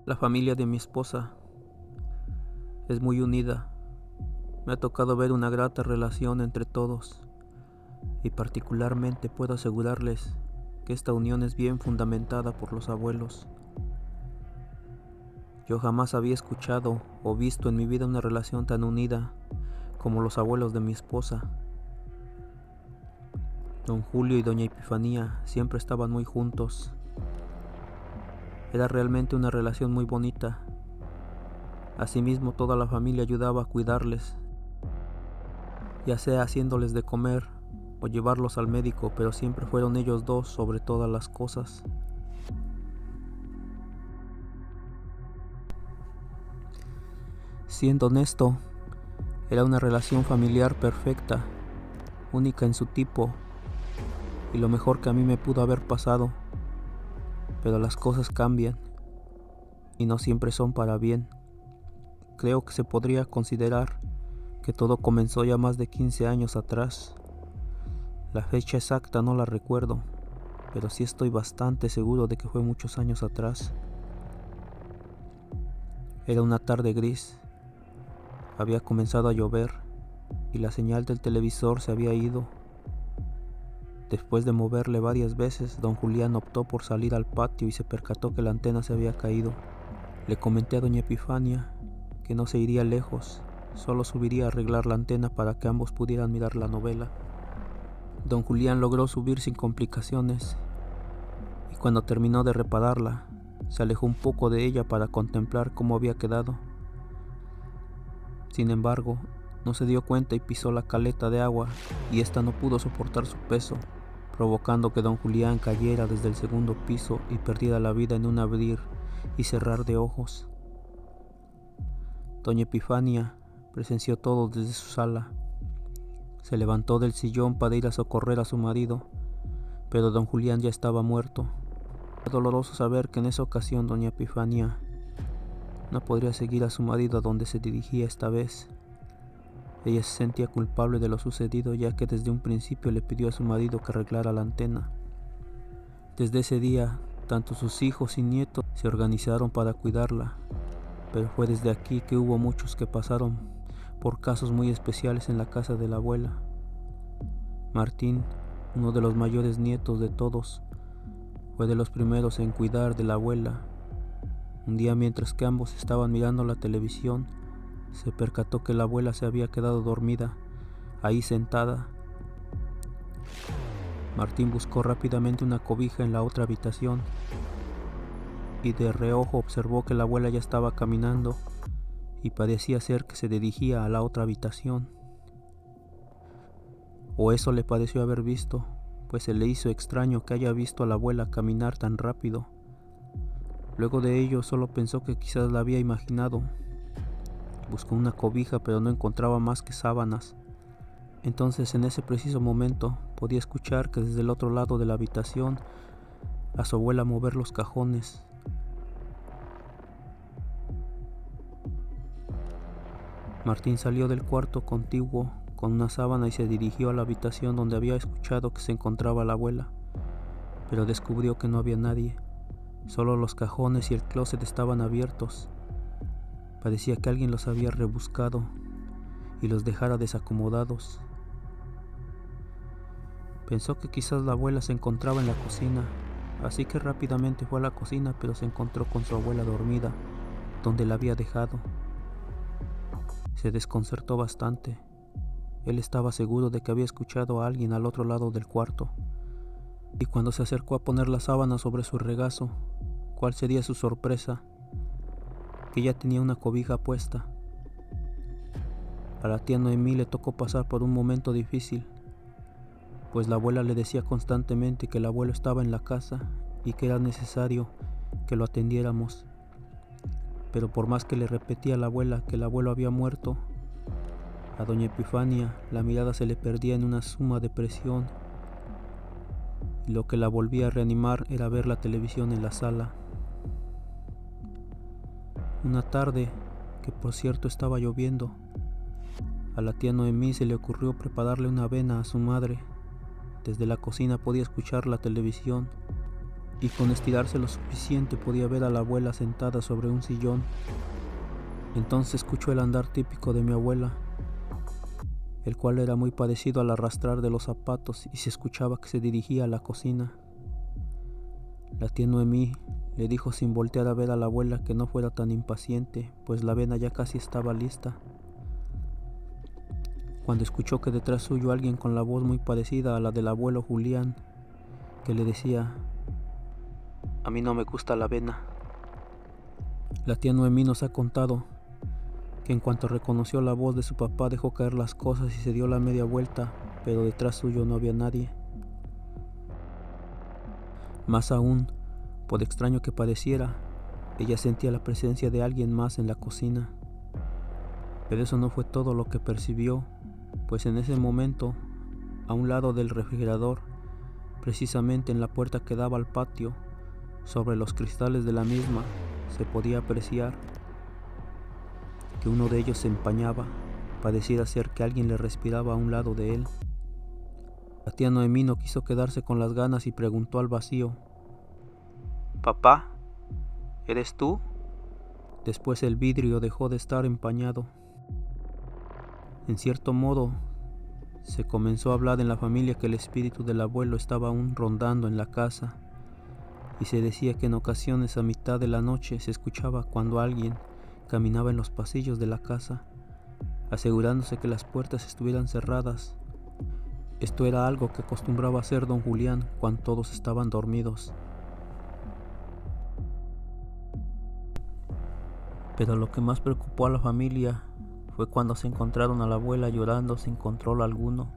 La familia de mi esposa es muy unida. Me ha tocado ver una grata relación entre todos y particularmente puedo asegurarles que esta unión es bien fundamentada por los abuelos. Yo jamás había escuchado o visto en mi vida una relación tan unida como los abuelos de mi esposa. Don Julio y doña Epifanía siempre estaban muy juntos. Era realmente una relación muy bonita. Asimismo, toda la familia ayudaba a cuidarles, ya sea haciéndoles de comer o llevarlos al médico, pero siempre fueron ellos dos sobre todas las cosas. Siendo honesto, era una relación familiar perfecta, única en su tipo, y lo mejor que a mí me pudo haber pasado. Pero las cosas cambian, y no siempre son para bien. Creo que se podría considerar que todo comenzó ya más de 15 años atrás. La fecha exacta no la recuerdo, pero sí estoy bastante seguro de que fue muchos años atrás. Era una tarde gris. Había comenzado a llover y la señal del televisor se había ido. Después de moverle varias veces, don Julián optó por salir al patio y se percató que la antena se había caído. Le comenté a doña Epifania que no se iría lejos, solo subiría a arreglar la antena para que ambos pudieran mirar la novela. Don Julián logró subir sin complicaciones y cuando terminó de repararla, se alejó un poco de ella para contemplar cómo había quedado. Sin embargo, no se dio cuenta y pisó la caleta de agua y ésta no pudo soportar su peso, provocando que don Julián cayera desde el segundo piso y perdiera la vida en un abrir y cerrar de ojos. Doña Epifania presenció todo desde su sala. Se levantó del sillón para ir a socorrer a su marido, pero don Julián ya estaba muerto. Fue doloroso saber que en esa ocasión doña Epifania no podría seguir a su marido a donde se dirigía esta vez. Ella se sentía culpable de lo sucedido, ya que desde un principio le pidió a su marido que arreglara la antena. Desde ese día, tanto sus hijos y nietos se organizaron para cuidarla, pero fue desde aquí que hubo muchos que pasaron por casos muy especiales en la casa de la abuela. Martín, uno de los mayores nietos de todos, fue de los primeros en cuidar de la abuela. Un día, mientras que ambos estaban mirando la televisión, se percató que la abuela se había quedado dormida, ahí sentada. Martín buscó rápidamente una cobija en la otra habitación y de reojo observó que la abuela ya estaba caminando y parecía ser que se dirigía a la otra habitación. O eso le pareció haber visto, pues se le hizo extraño que haya visto a la abuela caminar tan rápido. Luego de ello solo pensó que quizás la había imaginado. Buscó una cobija pero no encontraba más que sábanas. Entonces en ese preciso momento podía escuchar que desde el otro lado de la habitación a su abuela mover los cajones. Martín salió del cuarto contiguo con una sábana y se dirigió a la habitación donde había escuchado que se encontraba la abuela, pero descubrió que no había nadie. Solo los cajones y el closet estaban abiertos. Parecía que alguien los había rebuscado y los dejara desacomodados. Pensó que quizás la abuela se encontraba en la cocina, así que rápidamente fue a la cocina, pero se encontró con su abuela dormida, donde la había dejado. Se desconcertó bastante. Él estaba seguro de que había escuchado a alguien al otro lado del cuarto. Y cuando se acercó a poner la sábana sobre su regazo, ¿cuál sería su sorpresa? Que ya tenía una cobija puesta. A la tía Noemí le tocó pasar por un momento difícil, pues la abuela le decía constantemente que el abuelo estaba en la casa y que era necesario que lo atendiéramos. Pero por más que le repetía a la abuela que el abuelo había muerto, a doña Epifania la mirada se le perdía en una suma depresión y lo que la volvía a reanimar era ver la televisión en la sala. Una tarde, que por cierto estaba lloviendo, a la tía Noemí se le ocurrió prepararle una avena a su madre. Desde la cocina podía escuchar la televisión y con estirarse lo suficiente podía ver a la abuela sentada sobre un sillón. Entonces escuchó el andar típico de mi abuela, el cual era muy parecido al arrastrar de los zapatos, y se escuchaba que se dirigía a la cocina. La tía Noemí le dijo sin voltear a ver a la abuela que no fuera tan impaciente, pues la avena ya casi estaba lista. Cuando escuchó que detrás suyo alguien con la voz muy parecida a la del abuelo Julián, que le decía: "A mí no me gusta la avena". La tía Noemí nos ha contado que en cuanto reconoció la voz de su papá dejó caer las cosas y se dio la media vuelta, pero detrás suyo no había nadie. Más aún, por extraño que pareciera, ella sentía la presencia de alguien más en la cocina. Pero eso no fue todo lo que percibió, pues en ese momento, a un lado del refrigerador, precisamente en la puerta que daba al patio, sobre los cristales de la misma, se podía apreciar que uno de ellos se empañaba. Pareciera ser que alguien le respiraba a un lado de él. La tía Noemí no quiso quedarse con las ganas y preguntó al vacío: "Papá, ¿eres tú?". Después el vidrio dejó de estar empañado. En cierto modo, se comenzó a hablar en la familia que el espíritu del abuelo estaba aún rondando en la casa, y se decía que en ocasiones a mitad de la noche se escuchaba cuando alguien caminaba en los pasillos de la casa, asegurándose que las puertas estuvieran cerradas. Esto era algo que acostumbraba hacer don Julián cuando todos estaban dormidos. Pero lo que más preocupó a la familia fue cuando se encontraron a la abuela llorando sin control alguno.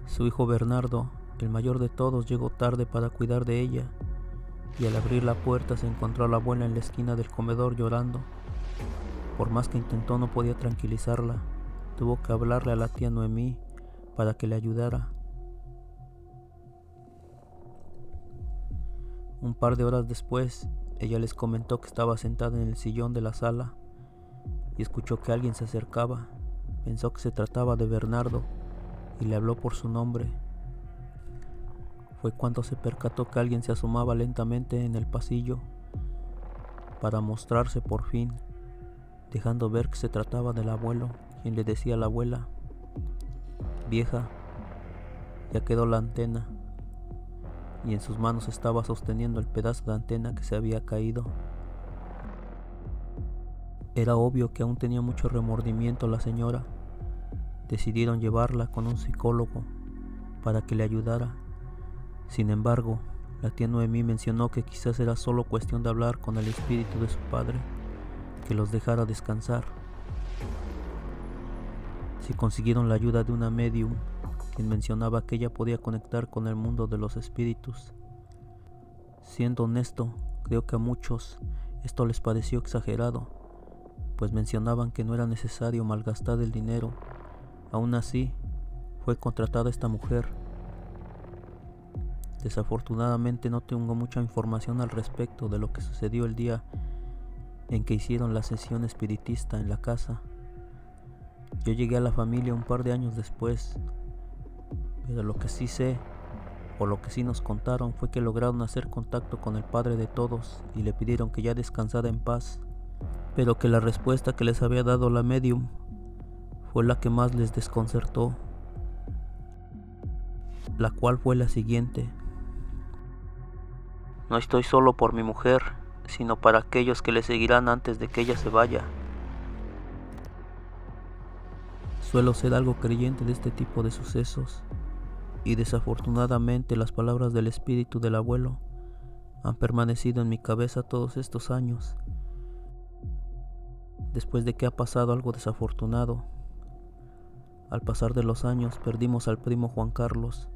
Su hijo Bernardo, el mayor de todos, llegó tarde para cuidar de ella, y al abrir la puerta se encontró a la abuela en la esquina del comedor llorando. Por más que intentó, no podía tranquilizarla. Tuvo que hablarle a la tía Noemí para que le ayudara. Un par de horas después, ella les comentó que estaba sentada en el sillón de la sala y escuchó que alguien se acercaba. Pensó que se trataba de Bernardo y le habló por su nombre. Fue cuando se percató que alguien se asomaba lentamente en el pasillo para mostrarse por fin, dejando ver que se trataba del abuelo, quien le decía a la abuela: "Vieja, ya quedó la antena", y en sus manos estaba sosteniendo el pedazo de antena que se había caído. Era obvio que aún tenía mucho remordimiento la señora. Decidieron llevarla con un psicólogo para que le ayudara. Sin embargo, la tía Noemí mencionó que quizás era solo cuestión de hablar con el espíritu de su padre, que los dejara descansar. Si consiguieron la ayuda de una medium, quien mencionaba que ella podía conectar con el mundo de los espíritus. Siendo honesto, creo que a muchos esto les pareció exagerado, pues mencionaban que no era necesario malgastar el dinero. Aún así, fue contratada esta mujer. Desafortunadamente no tengo mucha información al respecto de lo que sucedió el día en que hicieron la sesión espiritista en la casa. Yo llegué a la familia un par de años después, pero lo que sí sé, o lo que sí nos contaron, fue que lograron hacer contacto con el padre de todos y le pidieron que ya descansara en paz, pero que la respuesta que les había dado la medium fue la que más les desconcertó, la cual fue la siguiente: "No estoy solo por mi mujer, sino para aquellos que le seguirán antes de que ella se vaya". Suelo ser algo creyente de este tipo de sucesos, y desafortunadamente las palabras del espíritu del abuelo han permanecido en mi cabeza todos estos años. Después de que ha pasado algo desafortunado, al pasar de los años perdimos al primo Juan Carlos,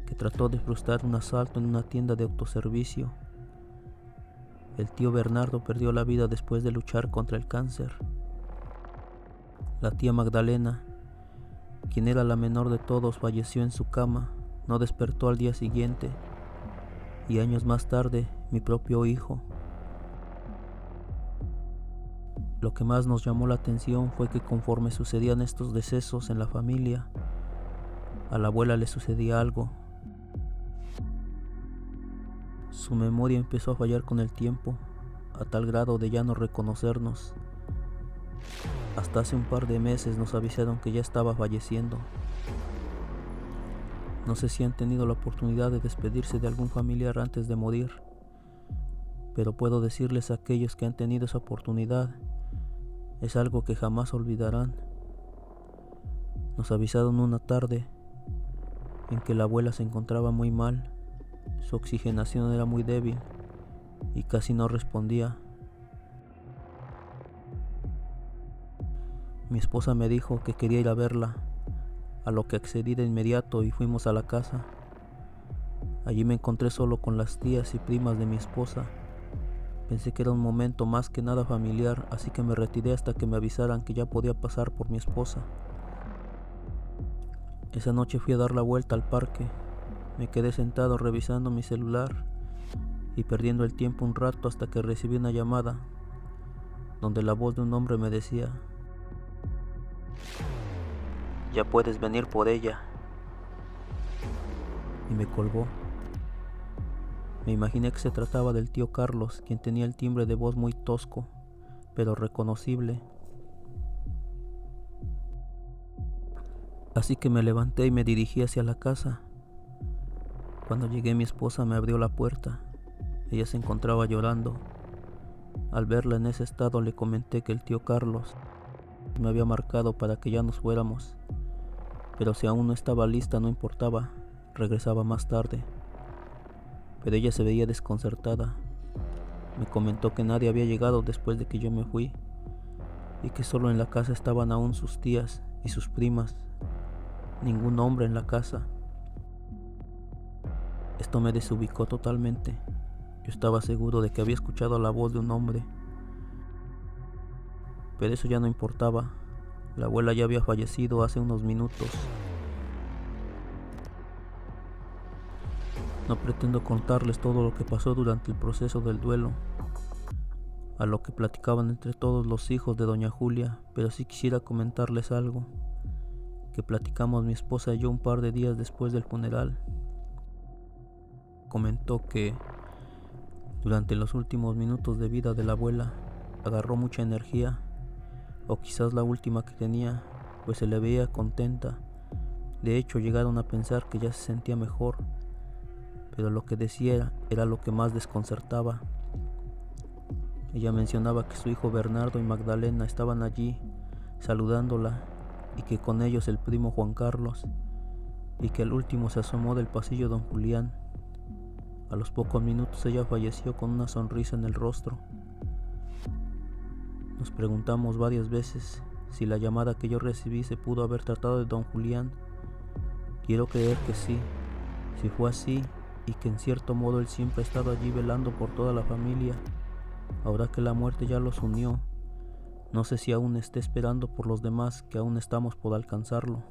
que trató de frustrar un asalto en una tienda de autoservicio. El tío Bernardo perdió la vida después de luchar contra el cáncer. La tía Magdalena, quien era la menor de todos, falleció en su cama, no despertó al día siguiente, y años más tarde, mi propio hijo. Lo que más nos llamó la atención fue que conforme sucedían estos decesos en la familia, a la abuela le sucedía algo, Su memoria empezó a fallar con el tiempo, a tal grado de ya no reconocernos. Hasta hace un par de meses nos avisaron que ya estaba falleciendo. No sé si han tenido la oportunidad de despedirse de algún familiar antes de morir, pero puedo decirles a aquellos que han tenido esa oportunidad, es algo que jamás olvidarán. Nos avisaron una tarde en que la abuela se encontraba muy mal, su oxigenación era muy débil y casi no respondía. Mi esposa me dijo que quería ir a verla, a lo que accedí de inmediato y fuimos a la casa. Allí me encontré solo con las tías y primas de mi esposa. Pensé que era un momento más que nada familiar, así que me retiré hasta que me avisaran que ya podía pasar por mi esposa. Esa noche fui a dar la vuelta al parque. Me quedé sentado revisando mi celular y perdiendo el tiempo un rato hasta que recibí una llamada, donde la voz de un hombre me decía: "Ya puedes venir por ella". Y me colgó. Me imaginé que se trataba del tío Carlos, quien tenía el timbre de voz muy tosco, pero reconocible. Así que me levanté y me dirigí hacia la casa. Cuando llegué, mi esposa me abrió la puerta. Ella se encontraba llorando. Al verla en ese estado, le comenté que el tío Carlos me había marcado para que ya nos fuéramos, pero si aún no estaba lista no importaba, regresaba más tarde. Pero ella se veía desconcertada. Me comentó que nadie había llegado después de que yo me fui y que solo en la casa estaban aún sus tías y sus primas, ningún hombre en la casa. Esto me desubicó totalmente. Yo estaba seguro de que había escuchado la voz de un hombre, pero eso ya no importaba. La abuela ya había fallecido hace unos minutos. No pretendo contarles todo lo que pasó durante el proceso del duelo, a lo que platicaban entre todos los hijos de doña Julia, pero sí quisiera comentarles algo que platicamos mi esposa y yo un par de días después del funeral. Comentó que durante los últimos minutos de vida de la abuela agarró mucha energía, o quizás la última que tenía, pues se le veía contenta. De hecho, llegaron a pensar que ya se sentía mejor, pero lo que decía era lo que más desconcertaba. Ella mencionaba que su hijo Bernardo y Magdalena estaban allí saludándola y que con ellos el primo Juan Carlos, y que al último se asomó del pasillo don Julián. A los pocos minutos ella falleció con una sonrisa en el rostro. Nos preguntamos varias veces si la llamada que yo recibí se pudo haber tratado de don Julián. Quiero creer que sí, si fue así, y que en cierto modo él siempre ha estado allí velando por toda la familia. Ahora que la muerte ya los unió, no sé si aún esté esperando por los demás que aún estamos por alcanzarlo.